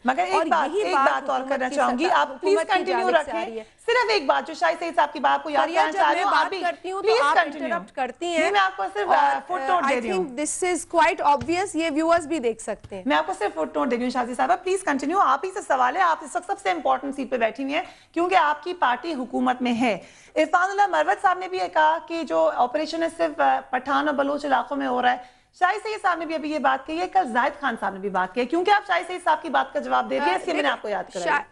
مگر ایک بات اور کرنا چاہوں گی, آپ پلیز کنٹینیو رکھیں, صرف ایک بات جو شاہد سعید صاحب کی بات کو یاد کرنا چاہ رہی ہوں, آپ بھی پلیز کنٹینیو کرتی ہیں. میں آپ کو صرف فٹ نوٹ دے رہی ہوں, دس از کوائٹ آبویس, یہ ویورز بھی دیکھ سکتے ہیں. میں آپ کو صرف فٹ نوٹ دے رہی ہوں شاہد صاحبہ, پلیز کنٹینیو. آپ ہی سے سوال ہے, آپ اس وقت سب سے امپورٹنٹ سیٹ پہ بیٹھی ہوئی ہیں کیونکہ آپ کی پارٹی حکومت میں ہے. عرفان اللہ مروت صاحب نے بھی یہ کہا کہ جو آپریشن ہے صرف پٹھان اور بلوچ علاقوں میں ہو رہا ہے. شاہد سعید صاحب نے بھی ابھی یہ بات کہی ہے, کل زاہد خان صاحب نے بھی بات کی ہے, کیونکہ آپ شاہد سعید صاحب کی بات کا جواب دے رہی ہیں, اس لیے میں نے آپ کو یاد کرائی.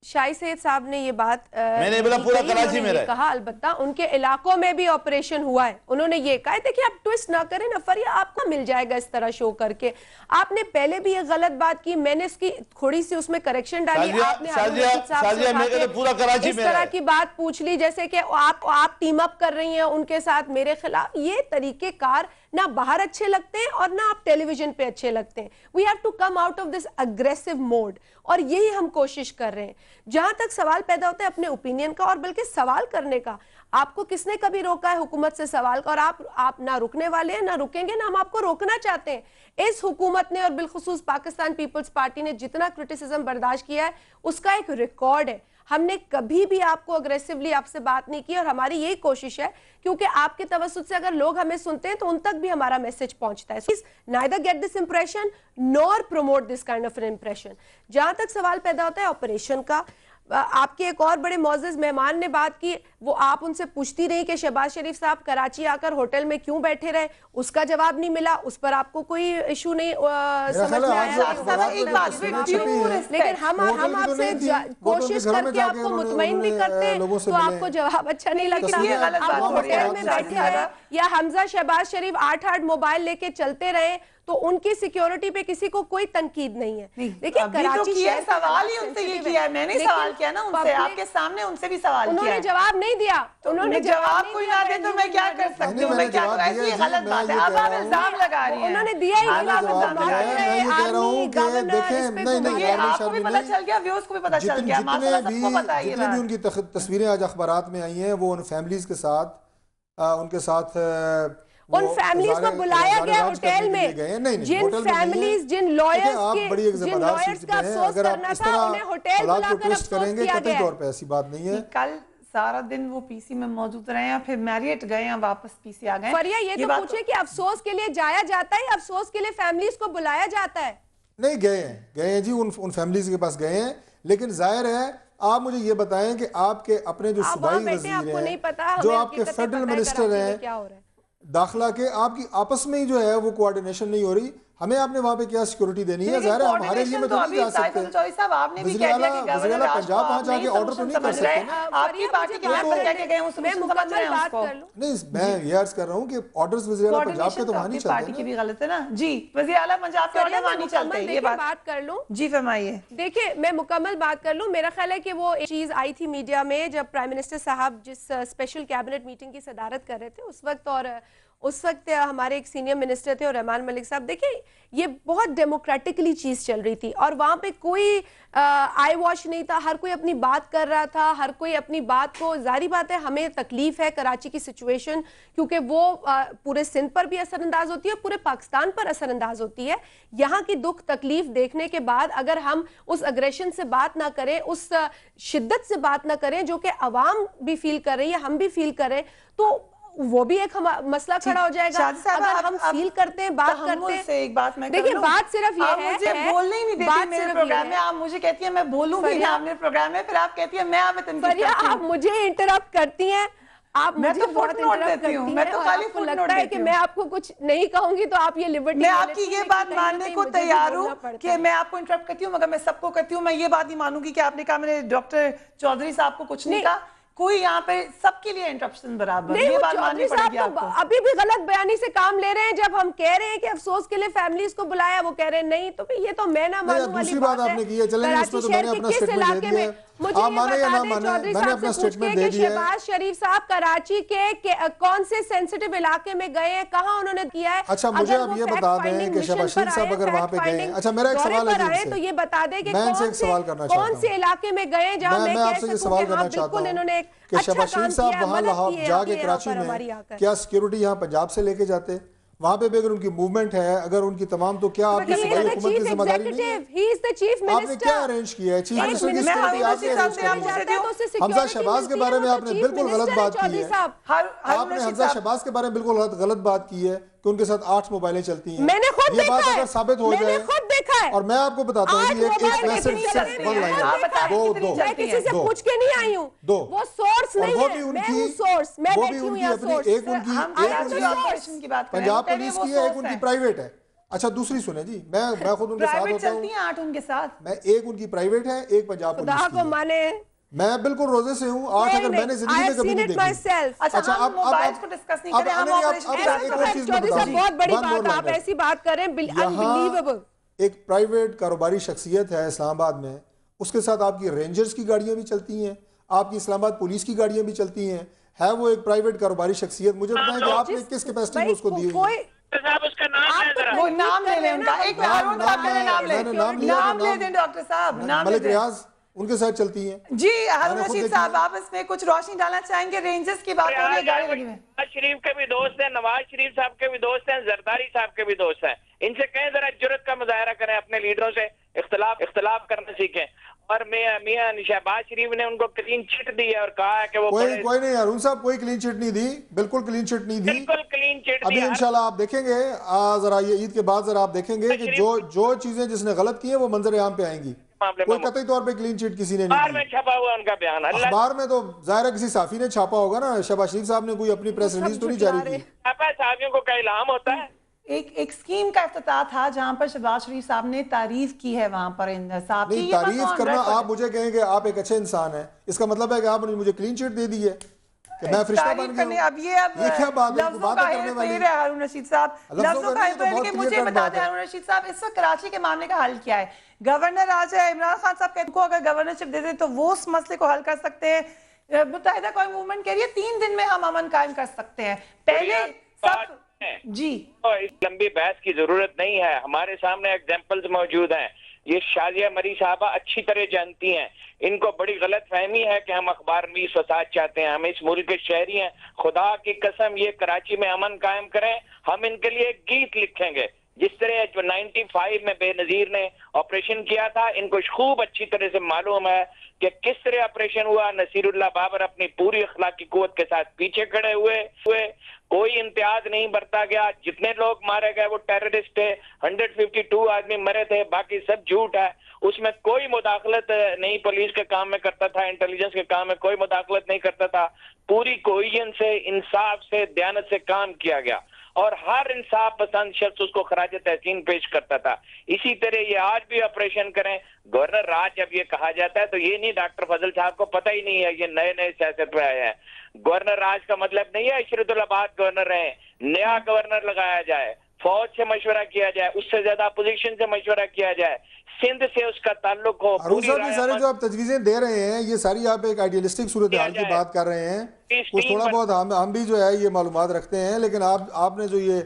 شاہد سعید صاحب نے یہ بات میں نے بولا پورا کراچی میں رہے کہا, البتہ ان کے علاقوں میں بھی آپریشن ہوا ہے. انہوں نے یہ کہا, دیکھیں آپ ٹویسٹ نہ کریں نا فریا, آپ کو مل جائے گا اس طرح شو کر کے. آپ نے پہلے بھی یہ غلط بات کی, میں نے اس کی تھوڑی سی اس میں کریکشن ڈالی, آپ نے اس طرح کی بات پوچھ لی جیسے کہ آپ ٹیم اپ کر رہی ہیں ان کے ساتھ میرے خلاف. یہ طریقے کار نہ باہر اچھے لگتے ہیں اور نہ آپ ٹیلی ویژن پہ اچھے لگتے ہیں. We have to come out of this aggressive mode, اور یہی ہم کوشش کر رہے ہیں. جہاں تک سوال پیدا ہوتا ہے اپنے اوپینین کا, اور بلکہ سوال کرنے کا, آپ کو کس نے کبھی روکا ہے حکومت سے سوال کا؟ اور آپ نہ رکنے والے ہیں, نہ رکیں گے, نہ ہم آپ کو روکنا چاہتے ہیں. اس حکومت نے اور بالخصوص پاکستان پیپلز پارٹی نے جتنا کرٹیسزم برداشت کیا ہے اس کا ایک ریکارڈ ہے. ہم نے کبھی بھی آپ کو اگریسیولی آپ سے بات نہیں کی, اور ہماری یہی کوشش ہے کیونکہ آپ کے توسط سے اگر لوگ ہمیں سنتے ہیں تو ان تک بھی ہمارا میسج پہنچتا ہے. neither get this impression nor promote this kind of an impression. جہاں تک سوال پیدا ہوتا ہے آپریشن کا, آپ کے ایک اور بڑے معزز مہمان نے بات کی, وہ آپ ان سے پوچھتی رہی کہ شہباز شریف صاحب کراچی آ کر ہوٹل میں کیوں بیٹھے رہے, اس کا جواب نہیں ملا, اس پر آپ کو کوئی ایشو نہیں سمجھ میں آیا. لیکن ہم آپ سے کوشش کر کے آپ کو مطمئن بھی کرتے ہیں تو آپ کو جواب اچھا نہیں لگتا. آپ وہ ہوٹل میں بیٹھے رہے یا حمزہ شہباز شریف 8 موبائل لے کے چلتے رہے تو ان کی سیکیورٹی پہ کسی کو کوئی تنقید نہیں ہے. دیکھیں کراچی شہر سوال ہی ان سے یہ کیا ہے, میں نے سوال کیا نا ان سے, آپ کے سامنے ان سے بھی سوال کیا. انہوں نے جواب نہیں دیا, انہوں نے جواب کوئی نہ دے تو میں کیا کر سکتی ہوں, میں کیا کروں, ایسی یہ غلط بات ہے. اب آپ الزام لگا رہی ہیں. انہوں نے دیا ہی آپ کو بھی پتا چل گیا, ویوز کو بھی پتا چل گیا, ماشاءاللہ سب کو پتا ہے یہ بات. جتنے بھی ان کی تصویریں آج اخبارات میں آئی ہیں وہ ان فیملیز کے ساتھ, ان کے ساتھ ان فیملیز کو بلایا گیا ہوٹل میں, جن فیملیز جن لائرز کا افسوس کرنا تھا انہیں ہوٹل بلا کر افسوس کیا گیا ہے. ایسی بات نہیں ہے. کل سارا دن وہ پی سی میں موجود رہے ہیں, پھر میریٹ گئے ہیں, واپس پی سی آ گئے. فریا یہ تو پوچھے کہ افسوس کے لیے جایا جاتا ہے یا افسوس کے لیے فیملیز کو بلایا جاتا ہے؟ نہیں, گئے ہیں جی, ان فیملیز کے پاس گئے ہیں. لیکن ظاہر ہے آپ مجھے یہ بتائیں کہ آپ کے اپنے جو صوبائی وزیر ہیں, جو آپ کے فیڈرل منسٹر ہیں داخلہ کے, آپ کی آپس میں ہی جو ہے وہ کوارڈینیشن نہیں ہو رہی. ہمیں آپ نے وہاں پہ کیا سیکورٹی دینی ہے؟ ظاہر ہے ہمارے لیے میں تو نہیں جا سکتے. وزیر اعلیٰ پنجاب وہاں جا کے آرڈر تو نہیں کر سکتے. نہیں, میں یہ عرض کر رہا ہوں کہ آرڈرز وزیر اعلیٰ پنجاب کے تو وہاں نہیں چلتے. پارٹی کی بھی غلط ہے نا جی, وزیر اعلیٰ پنجاب کے آرڈر وہاں نہیں چلتے. یہ بات کر لوں جی, فرمائیے. دیکھیں میں مکمل بات کر لوں. میرا خیال ہے کہ وہ چیز آئی تھی میڈیا میں جب پرائم منسٹر صاحب جس اسپیشل کیبنٹ میٹنگ کی صدارت کر رہے تھے اس وقت, اور اس وقت ہمارے ایک سینئر منسٹر تھے اور رحمان ملک صاحب. دیکھیں یہ بہت ڈیموکریٹکلی چیز چل رہی تھی اور وہاں پہ کوئی آئی واش نہیں تھا, ہر کوئی اپنی بات کر رہا تھا, ہر کوئی اپنی بات کو, ظاہری بات ہے ہمیں تکلیف ہے کراچی کی سچویشن کیونکہ وہ پورے سندھ پر بھی اثر انداز ہوتی ہے اور پورے پاکستان پر اثر انداز ہوتی ہے. یہاں کی دکھ تکلیف دیکھنے کے بعد اگر ہم اس اگریشن سے بات نہ کریں, اس شدت سے بات نہ کریں جو کہ عوام بھی فیل کر رہی ہے, ہم بھی فیل کر رہے ہیں, تو وہ بھی ایک مسئلہ کھڑا ہو جائے گا. اگر ہم فیل کرتے ہیں, بات کرتے ہیں, دیکھیں بات صرف یہ ہے, مجھے بولنے ہی نہیں دیتی میرے پروگرام میں. آپ مجھے کہتی ہیں میں بولوں بھی نہیں اپنے پروگرام میں, پھر آپ کہتی ہیں میں آپ میں تنقید کرتی ہوں. آپ مجھے انٹرپٹ کرتی ہیں, آپ مجھے بہت انٹرپٹ کرتی ہیں, اور آپ کو لگتا ہے کہ میں آپ کو کچھ نہیں کہوں گی تو آپ یہ لبرٹی. میں آپ کی یہ بات ماننے کو تیار ہوں کہ میں آپ کو انٹرپٹ کرتی ہوں, مگر میں سب کو کرتی ہوں. میں یہ بات نہیں مانوں گی کہ آپ نے کہا میں نے ڈاکٹر چودھری صاحب کو کچھ نہیں کہا. کوئی یہاں پہ سب کے لیے انٹرپشن برابر, یہ بات ماننی پڑے گی آپ کو. ابھی بھی غلط بیانی سے کام لے رہے ہیں. جب ہم کہہ رہے ہیں کہ افسوس کے لیے فیملیز کو بلایا, وہ کہہ رہے ہیں نہیں, تو یہ تو میں نہ مانوں والی بات ہے. کراچی شہر کے کس علاقے میں, مجھے یہ بتا دیں چودھری صاحب سے پوچھ کے کہ شہباز شریف صاحب کراچی کے کون سے سینسٹیو علاقے میں گئے ہیں, کہاں انہوں نے کیا ہے. اچھا مجھے اب یہ بتا دیں کہ شہباز شریف صاحب اگر وہاں پہ گئے ہیں, اچھا میرا ایک سوال ہے تو یہ بتا دیں کہ کون سے علاقے میں گئے جہاں میں کہہ سکوں کہ ہاں بالکل انہوں نے کہ شہباز شریف صاحب وہاں جا کے کراچی میں کیا سیکیورٹی یہاں پنجاب سے لے کے جاتے, وہاں پہ بھی اگر ان کی موومنٹ ہے, اگر ان کی تمام, تو کیا آپ کی صوبائی حکومت کی ذمہ داری نہیں ہے؟ آپ نے کیا ارینج کیا ہے؟ چیف منسٹر کی سیکورٹی آپ نے ارینج کری ہے. حمزہ شہباز کے بارے میں آپ نے بالکل غلط بات کی ہے. آپ نے حمزہ شہباز کے بارے میں بالکل غلط بات کی ہے کہ ان کے ساتھ 8 موبائلیں چلتی ہیں. یہ بات اگر ثابت ہو جائے, اور میں آپ کو بتاتا ہوں کہ ایک میسج صرف ون لائن دو میں کسی سے پوچھ کے نہیں آئی ہوں, وہ سورس نہیں ہے, میں ہوں سورس, میں بیٹھی ہوں یہاں سورس. ایک ان کی پنجاب پولیس کی ہے, ایک ان کی پرائیویٹ ہے. اچھا دوسری سنیں جی, میں خود ان کے ساتھ ہوتا ہوں, 8 ان کے ساتھ, میں ایک ان کی پرائیویٹ ہے, ایک پنجاب پولیس کی ہے. میں بالکل روزے سے ہوں, 8 اگر میں نے زندگی میں کبھی نہیں دیکھی. اچھا ہم موبائلز کو ڈسکس نہیں کریں, ہم آپریشن کی بات کریں. چودھری صاحب بہت بڑی بات, آپ ایسی بات کریں unbelievable. ایک پرائیویٹ کاروباری شخصیت ہے اسلام آباد میں, اس کے ساتھ آپ کی رینجرز کی گاڑیاں بھی چلتی ہیں, آپ کی اسلام آباد پولیس کی گاڑیاں بھی چلتی ہیں. ہے وہ ایک پرائیویٹ کاروباری شخصیت. مجھے بتائیں کہ آپ نے کس کیپیسٹی میں اس کو دی ہوئی ہے؟ وہ نام لے لیں ان کا, ایک ہارون صاحب کا نام لے دیں ڈاکٹر صاحب, نام لے ملک دیں. ریاض ان کے ساتھ چلتی ہیں. جی ہارون رشید صاحب, آپ اس میں کچھ روشنی ڈالنا چاہیں گے؟ رینجرز کی بات ہو رہی ہے, گاڑی لگی ہوئی ہے. نواز شریف کے بھی دوست ہیں, نواز شریف صاحب کے بھی دوست ہیں, زرداری صاحب کے بھی دوست ہیں. ان سے کہیں ذرا جرت کا مظاہرہ کریں, اپنے لیڈروں سے اختلاف کرنا سیکھیں. اور میاں شہباز شریف نے ان کو کلین چٹ دی ہے اور کہا ہے کہ وہ کوئی نہیں, ہارون صاحب کوئی کلین چٹ نہیں دی, بالکل کلین چٹ نہیں دی, بالکل کلین چٹ دی. ابھی انشاءاللہ آپ دیکھیں گے, ذرا یہ عید کے بعد ذرا آپ دیکھیں گے کہ جو چیزیں جس نے غلط کی ہیں وہ منظر عام پہ آئیں گی. کوئی قطعی طور پہ کلین چٹ کسی نے نہیں دی. میں چھپا ہوا ان کا بیان, اخبار میں تو ظاہر ہے کسی صحافی نے چھاپا ہوگا نا. شہباز شریف صاحب نے کوئی اپنی پریس ریلیز تو نہیں جاری کی. صحافیوں کو کیا الہام ہوتا ہے؟ ایک سکیم کا افتتاح تھا جہاں پر شہباز شریف صاحب نے تعریف کی ہے وہاں پر صاحب کی. نہیں, تعریف کرنا, آپ مجھے کہیں کہ آپ ایک اچھے انسان ہیں, اس کا مطلب ہے کہ آپ نے مجھے کلین چٹ دے دی ہے کہ میں فرشتہ بن گیا ہوں. اب یہ کیا بات ہے, لفظوں کا ہیر پھیر ہے ہارون رشید صاحب, لفظوں کا ہیر پھیر. لیکن مجھے بتا دیں ہارون رشید صاحب, اس وقت کراچی کے معاملے کا حل کیا ہے؟ گورنر آج عمران خان صاحب کہتے ہیں اگر گورنرشپ دے دیں تو وہ اس مسئلے کو حل کر سکتے ہیں. متحدہ قومی موومنٹ کہہ رہی ہے 3 دن میں ہم امن قائم کر سکتے ہیں. پہلے سب جی اس لمبی بحث کی ضرورت نہیں ہے, ہمارے سامنے ایگزامپلز موجود ہیں. یہ شازیہ مری صاحبہ اچھی طرح جانتی ہیں, ان کو بڑی غلط فہمی ہے کہ ہم اخبار میں فساد چاہتے ہیں. ہم اس ملک کے شہری ہیں, خدا کی قسم یہ کراچی میں امن قائم کریں, ہم ان کے لیے ایک گیت لکھیں گے. جس طرح 95 میں بے نظیر نے آپریشن کیا تھا, ان کو خوب اچھی طرح سے معلوم ہے کہ کس طرح آپریشن ہوا. نصیر اللہ بابر اپنی پوری اخلاقی قوت کے ساتھ پیچھے کھڑے ہوئے, کوئی امتیاز نہیں برتا گیا. جتنے لوگ مارے گئے وہ ٹیررسٹ تھے, 152 آدمی مرے تھے, باقی سب جھوٹ ہے. اس میں کوئی مداخلت نہیں پولیس کے کام میں کرتا تھا, انٹیلیجنس کے کام میں کوئی مداخلت نہیں کرتا تھا. پوری کوہین سے, انصاف سے, دیانت سے کام کیا گیا, اور ہر انصاف پسند شخص اس کو خراج تحسین پیش کرتا تھا. اسی طرح یہ آج بھی آپریشن کریں. گورنر راج جب یہ کہا جاتا ہے تو یہ نہیں ڈاکٹر فضل صاحب کو پتہ ہی نہیں ہے, یہ نئے سیاست پہ آئے ہیں. گورنر راج کا مطلب نہیں ہے عشرت الآباد گورنر رہے, نیا گورنر لگایا جائے, فوج سے مشورہ کیا جائے, اس سے زیادہ اپوزیشن سے مشورہ کیا جائے, سندھ سے اس کا تعلق ہو. ہارون صاحب یہ سارے جو آپ تجویزیں دے رہے ہیں یہ ساری آپ ایک آئیڈیلسٹک صورتحال کی بات کر رہے ہیں. کچھ تھوڑا بہت ہم بھی جو ہے یہ معلومات رکھتے ہیں, لیکن آپ نے جو یہ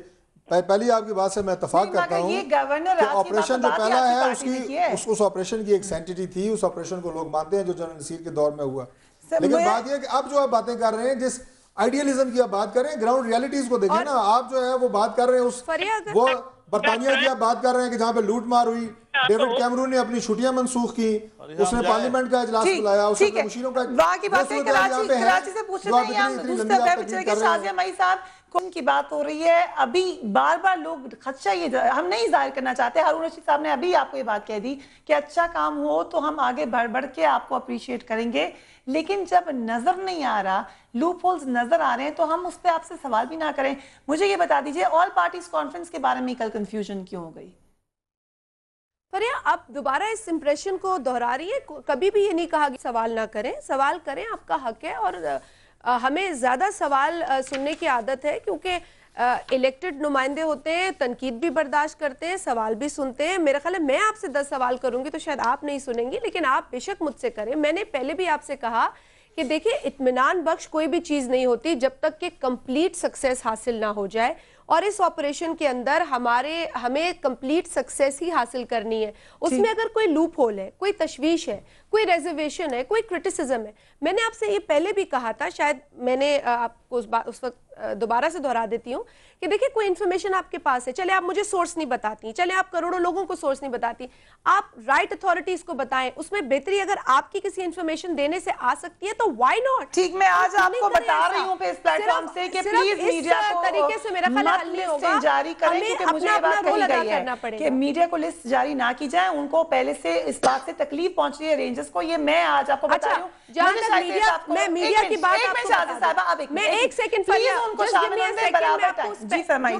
پہلی آپ کی بات سے میں اتفاق کرتا ہوں کہ آپریشن جو پہلا ہے اس آپریشن کی ایک سینٹیٹی تھی, اس آپریشن کو لوگ مانتے ہیں جو جنرل نصیر کے دور میں ہوا. لیکن بات یہ ہے کہ اب جو آپ باتیں کر رہے ہیں, جس آئیڈیالزم کی آپ بات کر رہے ہیں, گراؤنڈ ریالٹیز کو دیکھیں نا. آپ جو ہے وہ بات کر رہے ہیں وہ برطانیہ کی آپ بات کر رہے ہیں کہ جہاں پہ لوٹ مار ہوئی, ڈیوڈ کیمرون نے اپنی چھٹیاں منسوخ کی, اس نے پارلیمنٹ کا اجلاس بلایا, اس نے مشیروں کا کراچی سے پوچھ رہے ہیں ہم. دوسرے بچے کے شازیہ مئی صاحب کون کی بات ہو رہی ہے, ابھی بار بار لوگ خدشہ یہ ہم نہیں ظاہر کرنا چاہتے. ہارون رشید صاحب نے ابھی آپ کو یہ بات کہہ دی کہ اچھا کام ہو تو ہم آگے بڑھ کے آپ کو اپریشیٹ کریں گے, لیکن جب نظر نہیں آ رہا, لوپ ہولز نظر آ رہے ہیں, تو ہم اس پہ آپ سے سوال بھی نہ کریں. مجھے یہ بتا دیجئے آل پارٹیز کانفرنس کے بارے میں کل کنفیوژن کیوں ہو گئی؟ فریہ آپ دوبارہ اس امپریشن کو دہرا رہی ہے. کبھی بھی یہ نہیں کہا کہ سوال نہ کریں, سوال کریں, آپ کا حق ہے. اور ہمیں زیادہ سوال سننے کی عادت ہے کیونکہ الیکٹڈ نمائندے ہوتے ہیں, تنقید بھی برداشت کرتے ہیں, سوال بھی سنتے ہیں. میرا خیال ہے میں آپ سے 10 سوال کروں گی تو شاید آپ نہیں سنیں گی, لیکن آپ بے شک مجھ سے کریں. میں نے پہلے بھی آپ سے کہا کہ دیکھیں اطمینان بخش کوئی بھی چیز نہیں ہوتی جب تک کہ کمپلیٹ سکسیس حاصل نہ ہو جائے, اور اس آپریشن کے اندر ہمیں کمپلیٹ سکسیس ہی حاصل کرنی ہے. اس میں اگر کوئی لوپ ہول ہے, کوئی تشویش ہے, کوئی ریزرویشن ہے, کوئی کرٹیسزم ہے, میں نے آپ سے یہ پہلے بھی کہا تھا, شاید میں نے آپ کو اس وقت دوبارہ سے دہرا دیتی ہوں کہ دیکھیں کوئی انفارمیشن آپ کے پاس ہے, چلے آپ مجھے سورس نہیں بتاتی, چلے آپ کروڑوں لوگوں کو سورس نہیں بتاتی, آپ رائٹ اتھارٹیز کو بتائیں, اس میں بہتری اگر آپ کی کسی انفارمیشن دینے سے آ سکتی ہے تو وائی ناٹ. ٹھیک, میں آج آپ کو بتا رہی ہوں پہ اس پلیٹ فارم سے کہ پلیز میڈیا کو طریقے سے میرا خیال حل نہیں ہوگا, جاری کریں, کیونکہ مجھے یہ بات کہی گئی ہے کہ میڈیا کو لسٹ جاری نہ کی جائے, ان کو پہلے سے اس بات سے تکلیف پہنچ رہی ہے رینجرز کو, یہ میں آج آپ کو بتا رہی ہوں. جہاں تک میں میڈیا کی بات آپ کو میں ایک سیکنڈ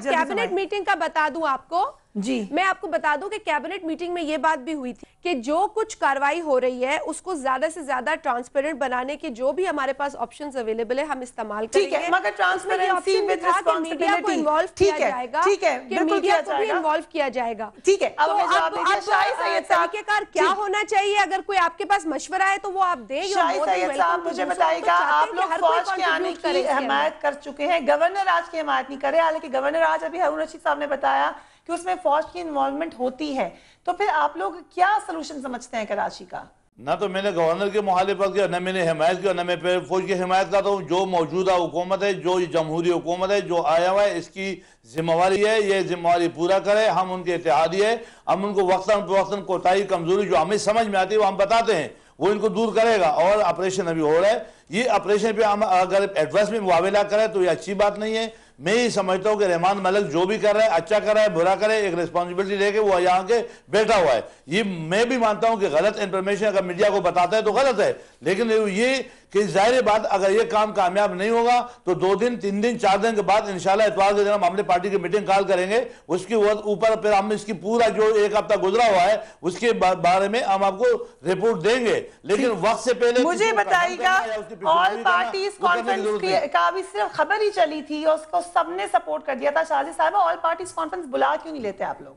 کیبنٹ میٹنگ کا بتا دوں آپ کو, جی میں آپ کو بتا دوں کہ کیبنٹ میٹنگ میں یہ بات بھی ہوئی تھی کہ جو کچھ کاروائی ہو رہی ہے اس کو زیادہ سے زیادہ ٹرانسپیرنٹ بنانے کے جو بھی ہمارے پاس آپشنز اویلیبل ہے ہم استعمال کریں گے, مگر ٹرانسپیرنسی ود میڈیا کو انوالو کیا جائے گا, کہ میڈیا کو بھی انوالو کیا جائے گا. ٹھیک ہے, اب طریقہ کار کیا ہونا چاہیے, اگر کوئی آپ کے پاس مشورہ ہے تو وہ آپ دیں. شاہی سید صاحب مجھے بتائیے گا, آپ لوگ فوج کے آنے کی حمایت کر چکے ہیں, گورنر آج کی حمایت نہیں کرے, حالانکہ گورنر آج ابھی ہارون رشید صاحب نے بتایا کہ اس میں فوج کی انوالومنٹ ہوتی ہے, تو پھر آپ لوگ کیا سلوشن سمجھتے ہیں کراچی کا؟ نہ تو میں نے گورنر کی مخالفت کی, نہ میں نے حمایت کی, اور نہ میں فوج کی حمایت کرتا ہوں. جو موجودہ حکومت ہے, جو جمہوری حکومت ہے, جو آیا ہوا ہے, اس کی ذمہ واری ہے, یہ ذمہ واری پورا کرے. ہم ان کے اتحادی ہے, ہم ان کو وقتاً فوقتاً کوتاہی کمزوری جو ہمیں سمجھ میں آتی ہے وہ ہم بتاتے ہیں, وہ ان کو دور کرے گا. اور آپریشن ابھی ہو رہا ہے, یہ آپریشن پہ ہم اگر ایڈریس میں معاوضہ کرے تو یہ اچھی بات نہیں ہے. میں یہ سمجھتا ہوں کہ رحمان ملک جو بھی کر رہا ہے, اچھا کر رہا ہے, برا کرے, ایک ریسپانسبلٹی لے کے وہ یہاں کے بیٹھا ہوا ہے. یہ میں بھی مانتا ہوں کہ غلط انفارمیشن اگر میڈیا کو بتاتا ہے تو غلط ہے, لیکن یہ کہ ظاہر بات اگر یہ کام کامیاب نہیں ہوگا تو 2 دن 3 دن 4 دن کے بعد انشاءاللہ اتوار کے دن ہم اپنے پارٹی کی میٹنگ کال کریں گے. اس کے اوپر پھر ہم اس کی پورا جو 1 ہفتہ گزرا ہوا ہے اس کے بارے میں ہم آپ کو رپورٹ دیں گے, لیکن وقت سے پہلے مجھے بتائیے گا آل پارٹیز کانفرنس کا بھی صرف خبر ہی چلی تھی اور اس کو سب نے سپورٹ کر دیا تھا. شازی صاحبہ, آل پارٹیز کانفرنس بلا کیوں نہیں لیتے آپ لوگ؟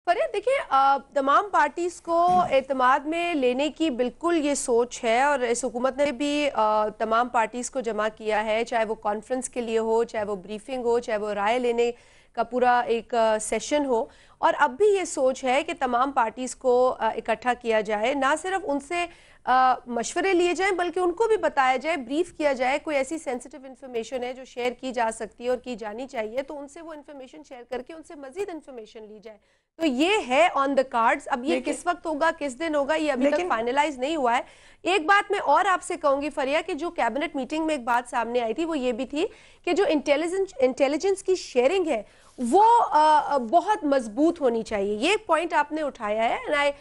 فرید دیکھیں, تمام پارٹیز کو اعتماد میں لینے کی بالکل یہ سوچ ہے, اور اس حکومت نے بھی تمام پارٹیز کو جمع کیا ہے, چاہے وہ کانفرنس کے لیے ہو, چاہے وہ بریفنگ ہو, چاہے وہ رائے لینے کا پورا ایک سیشن ہو. اور اب بھی یہ سوچ ہے کہ تمام پارٹیز کو اکٹھا کیا جائے, نہ صرف ان سے مشورے لیے جائیں بلکہ ان کو بھی بتایا جائے, بریف کیا جائے. کوئی ایسی سینسٹیو انفارمیشن ہے جو شیئر کی جا سکتی ہے اور کی جانی چاہیے تو ان سے وہ انفارمیشن شیئر کر کے ان سے مزید انفارمیشن لی جائے. تو یہ ہے آن دا کارڈز. اب یہ کس وقت ہوگا, کس دن ہوگا, یہ ابھی تک فائنلائز نہیں ہوا ہے. ایک بات میں اور آپ سے کہوں گی فریہ, کہ جو کیبنٹ میٹنگ میں ایک بات سامنے آئی تھی وہ یہ بھی تھی کہ جو انٹیلیجنس کی شیئرنگ ہے وہ بہت مضبوط ہونی چاہیے. یہ ایک پوائنٹ آپ نے اٹھایا ہے,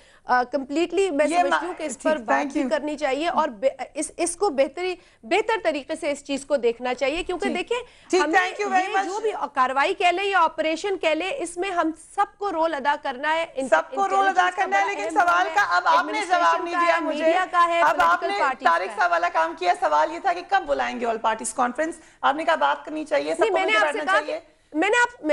کمپلیٹلی میں سمجھتی ہوں کہ اس پر بات بھی کرنی چاہیے اور اس کو بہتر طریقے سے اس چیز کو دیکھنا چاہیے, کیونکہ دیکھیں ہمیں جو بھی کاروائی کہہ لیں یا آپریشن کہہ لیں, اس میں ہم سب کو رول ادا کرنا ہے, سب کو رول ادا کرنا ہے. لیکن سوال کا اب آپ نے جواب نہیں دیا مجھے, اب آپ نے طارق صاحب والا کام کیا. سوال یہ تھا کہ کب بلائیں گے آل پارٹیز کانفرنس, آپ نے کہا بات کرنی چاہیے, سب کو بیٹھنا چاہیے. میں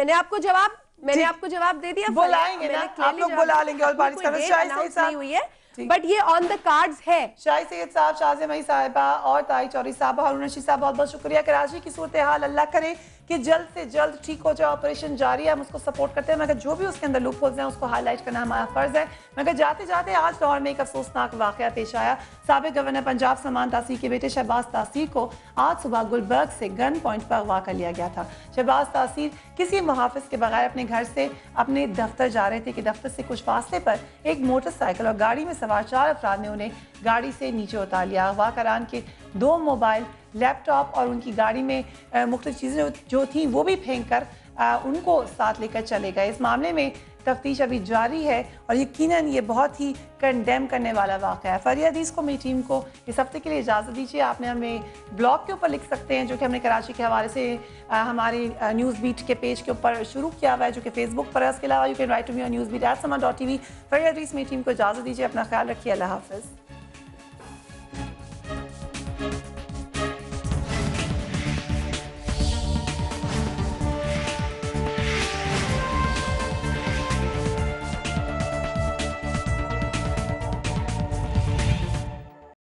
نے آپ کو جواب دے دیا, بلائیں گے نا, آپ لوگ بلا لیں گے آل پارٹیز کانفرنس. شاہی سید صاحب, بٹ یہ آن دا کارڈز ہے. شاہی سید صاحب, شازیہ مئی صاحبہ اور طاہر چودھری صاحبہ, ہارون رشید صاحب, بہت بہت شکریہ. کراچی کی صورتحال اللہ کرے کہ جلد سے جلد ٹھیک ہو جائے. آپریشن جاری ہے, ہم اس کو سپورٹ کرتے ہیں, مگر جو بھی اس کے اندر لوپ ہولز ہیں اس کو ہائی لائٹ کرنا ہمارا فرض ہے. مگر جاتے جاتے آج لاہور میں ایک افسوسناک واقعہ پیش آیا. سابق گورنر پنجاب سلمان تاثیر کے بیٹے شہباز تاثیر کو آج صبح گلبرگ سے گن پوائنٹ پر اغوا کر لیا گیا تھا. شہباز تاثیر کسی محافظ کے بغیر اپنے گھر سے اپنے دفتر جا رہے تھے کہ دفتر سے کچھ فاصلے پر ایک موٹر سائیکل اور گاڑی میں سوار 4 افراد نے انہیں گاڑی سے نیچے اتار لیا. اغوا کران کے 2 موبائل, لیپ ٹاپ اور ان کی گاڑی میں مختلف چیزیں جو تھیں وہ بھی پھینک کر ان کو ساتھ لے کر چلے گئے. اس معاملے میں تفتیش ابھی جاری ہے اور یقیناً یہ بہت ہی کنڈیم کرنے والا واقعہ ہے. فریہ عزیز کو, میری ٹیم کو اس ہفتے کے لیے اجازت دیجیے. آپ نے ہمیں بلاگ کے اوپر لکھ سکتے ہیں جو کہ ہم نے کراچی کے حوالے سے ہماری نیوز بیٹ کے پیج کے اوپر شروع کیا ہوا ہے جو کہ فیس بک پر ہے. اس کے علاوہ you can write to me on newsbeat@sama.tv. Fariha Aziz, میری ٹیم کو اجازت دیجیے. اپنا خیال رکھیے. اللہ حافظ.